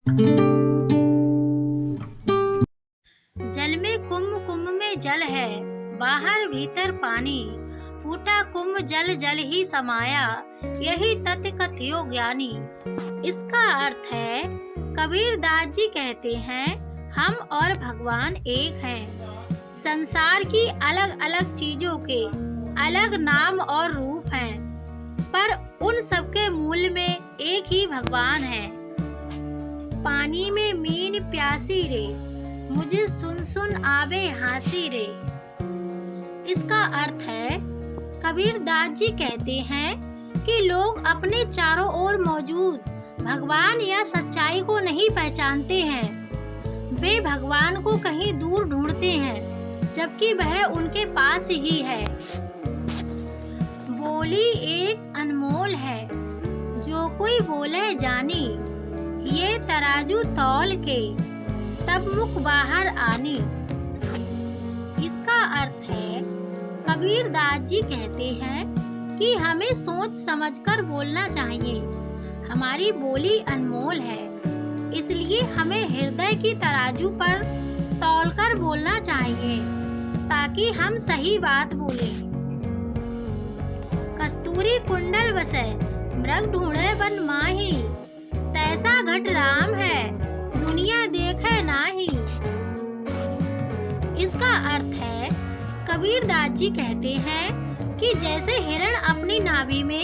जल में कुंभ, कुंभ में जल है, बाहर भीतर पानी। फूटा कुंभ जल जल ही समाया, यही तथ्य कथियो ज्ञानी। इसका अर्थ है, कबीर दास जी कहते हैं, हम और भगवान एक हैं। संसार की अलग अलग चीजों के अलग नाम और रूप हैं, पर उन सबके मूल में एक ही भगवान है। पानी में मीन प्यासी रे, मुझे सुन सुन आवे हंसी रे। इसका अर्थ है, कबीर दास जी कहते हैं कि लोग अपने चारों ओर मौजूद भगवान या सच्चाई को नहीं पहचानते हैं। वे भगवान को कहीं दूर ढूंढते हैं, जबकि वह उनके पास ही है। बोली एक अनमोल है, जो कोई बोले जानी। ये तराजू तौल के, तब मुख बाहर आनी। इसका अर्थ है, कबीर दास जी कहते हैं कि हमें सोच समझकर बोलना चाहिए। हमारी बोली अनमोल है, इसलिए हमें हृदय की तराजू पर तौलकर बोलना चाहिए, ताकि हम सही बात बोलें। कस्तूरी कुंडल बसे, मृग ढूंढे बन माही। तैसा घट राम है, दुनिया देखे नाही। इसका अर्थ है, कबीर दास जी कहते हैं कि जैसे हिरण अपनी नाभि में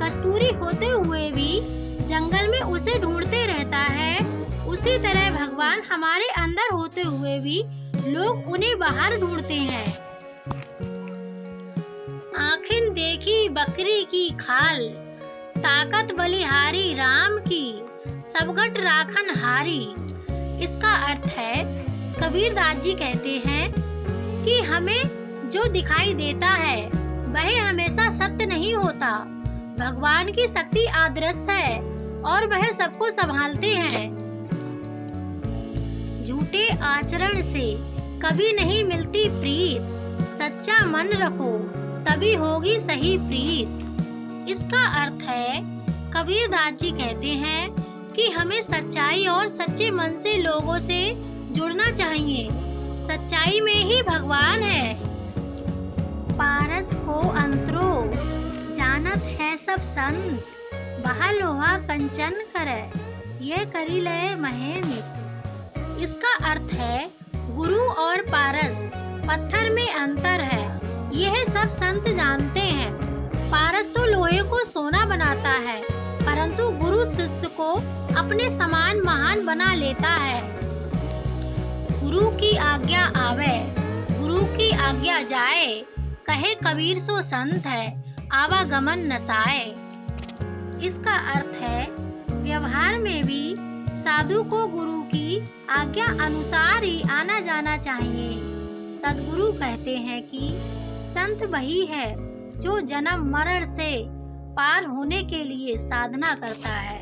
कस्तूरी होते हुए भी जंगल में उसे ढूंढते रहता है, उसी तरह भगवान हमारे अंदर होते हुए भी लोग उन्हें बाहर ढूंढते हैं। आँखें देखी बकरी की खाल, ताकत बलिहारी राम की, सबगट राखन हारी। इसका अर्थ है, कबीर दास जी कहते हैं कि हमें जो दिखाई देता है वह हमेशा सत्य नहीं होता। भगवान की शक्ति अदृश्य है और वह सबको संभालते हैं। झूठे आचरण से कभी नहीं मिलती प्रीत, सच्चा मन रखो तभी होगी सही प्रीत। इसका अर्थ है, कबीर दास जी कहते हैं कि हमें सच्चाई और सच्चे मन से लोगों से जुड़ना चाहिए। सच्चाई में ही भगवान है। पारस को अंतरो, जानत है सब संत। बहा लोहा कंचन करे, ये करी ले महेंद्र। इसका अर्थ है, गुरु और पारस पत्थर में अंतर है, यह सब संत जानते हैं। पारस तो लोहे को सोना बनाता है, परंतु गुरु शिष्य को अपने समान महान बना लेता है। गुरु की आज्ञा आवे, गुरु की आज्ञा जाए। कहे कबीर सो संत है, आवागमन नसाए। इसका अर्थ है, व्यवहार में भी साधु को गुरु की आज्ञा अनुसार ही आना जाना चाहिए। सद्गुरु कहते हैं कि संत वही है जो जन्म मरण से पार होने के लिए साधना करता है।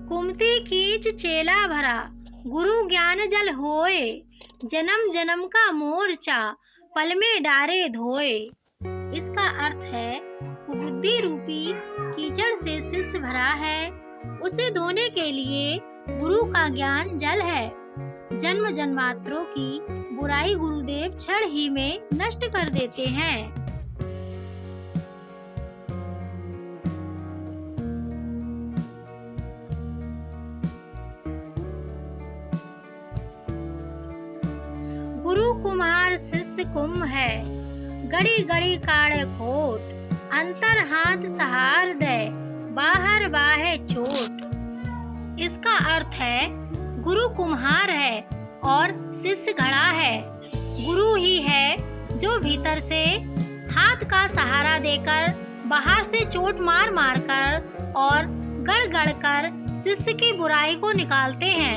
कुमति कीच चेला भरा, गुरु ज्ञान जल होए। जन्म जन्म का मोर्चा, पल में डारे धोए। इसका अर्थ है, बुद्धि रूपी कीचड़ से शिष्य भरा है, उसे धोने के लिए गुरु का ज्ञान जल है। जन्म जन्मांतरों की बुराई गुरुदेव क्षण ही में नष्ट कर देते हैं। गुरु कुम्हार शिष्य कुंभ है, गड़ी गड़ी काढ़े खोट। अंतर हाथ सहार दे, बाहर बाहे चोट। इसका अर्थ है, गुरु कुम्हार है और शिष्य घड़ा है। गुरु ही है जो भीतर से हाथ का सहारा देकर, बाहर से चोट मार मार कर और गड़ गड़ कर शिष्य की बुराई को निकालते हैं।